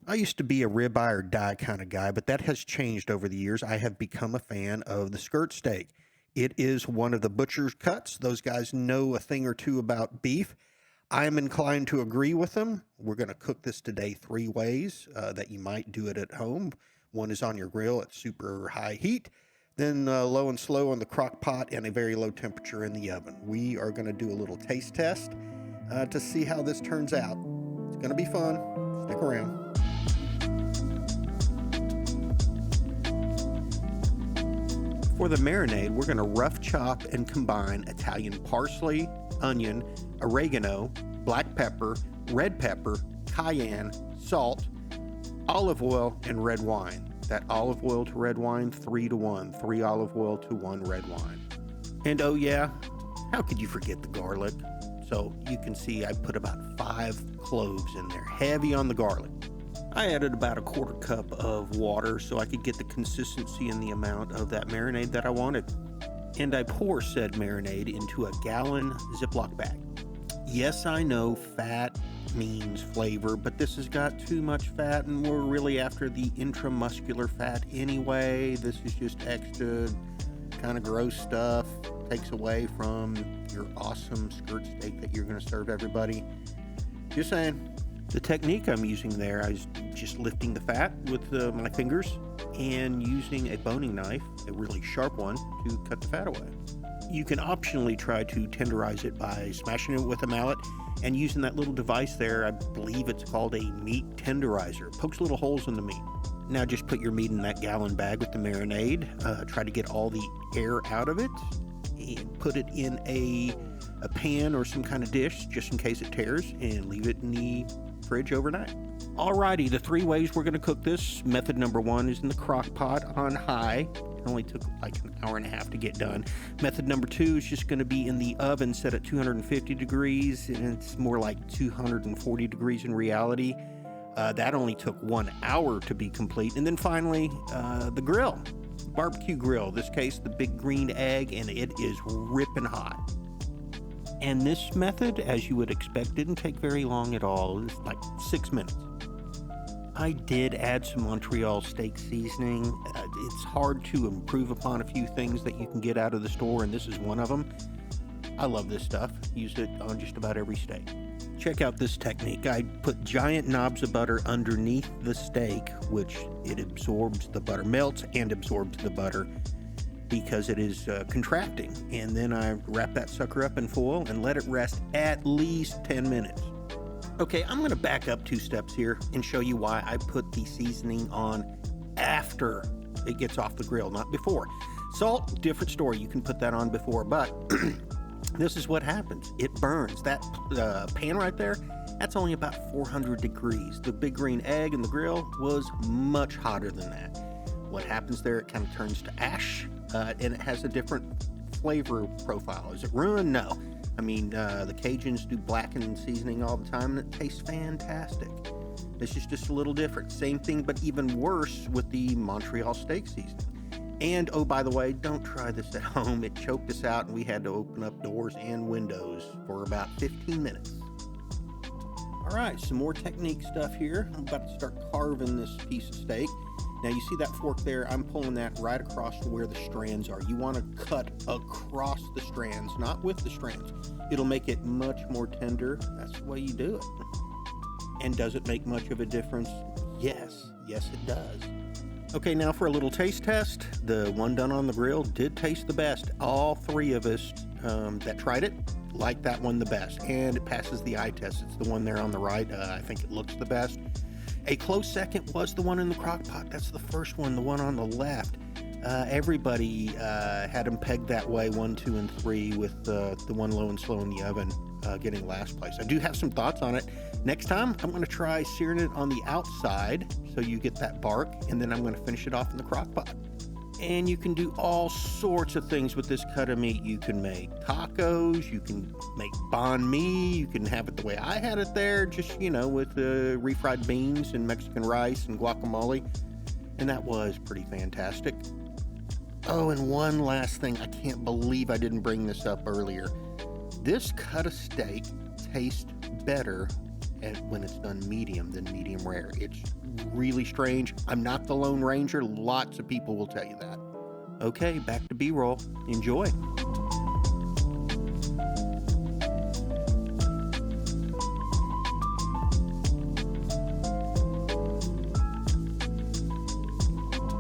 I used to be a ribeye or die kind of guy, but that has changed over the years. I have become a fan of the skirt steak. It is one of the butcher's cuts. Those guys know a thing or two about beef. I am inclined to agree with them. We're going to cook this today 3 ways that you might do it at home. One is on your grill at super high heat, then low and slow on the crock pot, and a very low temperature in the oven. We are going to do a little taste test to see how this turns out. It's going to be fun. Stick around. For the marinade, we're going to rough chop and combine Italian parsley, onion, oregano, black pepper, red pepper, cayenne, salt, olive oil, and red wine. That olive oil to red wine, 3 to 1. 3 olive oil to 1 red wine. And oh yeah, how could you forget the garlic? So you can see I put about 5 cloves in there, heavy on the garlic. I added about a 1/4 cup of water so I could get the consistency and the amount of that marinade that I wanted. And I pour said marinade into a gallon Ziploc bag. Yes, I know fat means flavor, but this has got too much fat, and we're really after the intramuscular fat anyway. This is just extra kind of gross stuff. Takes away from your awesome skirt steak that you're going to serve everybody. Just saying. The technique I'm using there is just lifting the fat with my fingers and using a boning knife, a really sharp one, to cut the fat away. You can optionally try to tenderize it by smashing it with a mallet and using that little device there. I believe it's called a meat tenderizer. Pokes little holes in the meat. Now just put your meat in that gallon bag with the marinade. Try to get all the air out of it and put it in a pan or some kind of dish just in case it tears, and leave it in the fridge overnight. Alrighty, the 3 ways we're going to cook this. Method number 1 is in the crock pot on high. It only took like an hour and a half to get done. Method number 2 is just going to be in the oven set at 250 degrees, and it's more like 240 degrees in reality. That only took 1 hour to be complete. And then finally, the grill, barbecue grill. This case, the big green egg, and it is ripping hot. And this method, as you would expect, didn't take very long at all. It was like 6 minutes. I did add some Montreal steak seasoning. It's hard to improve upon a few things that you can get out of the store, and this is one of them. I love this stuff. Use it on just about every steak. Check out this technique. I put giant knobs of butter underneath the steak, which it absorbs the butter, melts and absorbs the butter, because it is contracting. And then I wrap that sucker up in foil and let it rest at least 10 minutes. Okay, I'm going to back up 2 steps here and show you why I put the seasoning on after it gets off the grill, not before. Salt, different story. You can put that on before, but this is what happens. It burns. That pan right there, that's only about 400 degrees. The big green egg in the grill was much hotter than that. What happens there, it kind of turns to ash, and it has a different flavor profile. Is it ruined? No. I mean, the Cajuns do blackened seasoning all the time, and it tastes fantastic. This is just a little different. Same thing, but even worse with the Montreal steak seasoning. And, oh, by the way, don't try this at home. It choked us out, and we had to open up doors and windows for about 15 minutes. All right, some more technique stuff here. I'm about to start carving this piece of steak. Now, you see that fork there? I'm pulling that right across to where the strands are. You want to cut across the strands, not with the strands. It'll make it much more tender. That's the way you do it. And does it make much of a difference? Yes. Yes, it does. Okay, now for a little taste test. The one done on the grill did taste the best. All 3 of us that tried it liked that one the best. And it passes the eye test. It's the one there on the right. I think it looks the best. A close second was the one in the crock pot. That's the first one, the one on the left. Everybody had them pegged that way, 1, 2, and 3, with the one low and slow in the oven getting last place. I do have some thoughts on it. Next time, I'm going to try searing it on the outside so you get that bark, and then I'm going to finish it off in the crock pot. And you can do all sorts of things with this cut of meat. You can make tacos, you can make banh mi, you can have it the way I had it there, just, with refried beans and Mexican rice and guacamole. And that was pretty fantastic. Oh, and one last thing. I can't believe I didn't bring this up earlier. This cut of steak tastes better when it's done medium than medium rare. It's really strange. I'm not the Lone Ranger. Lots of people will tell you that. Okay, back to B-roll. Enjoy.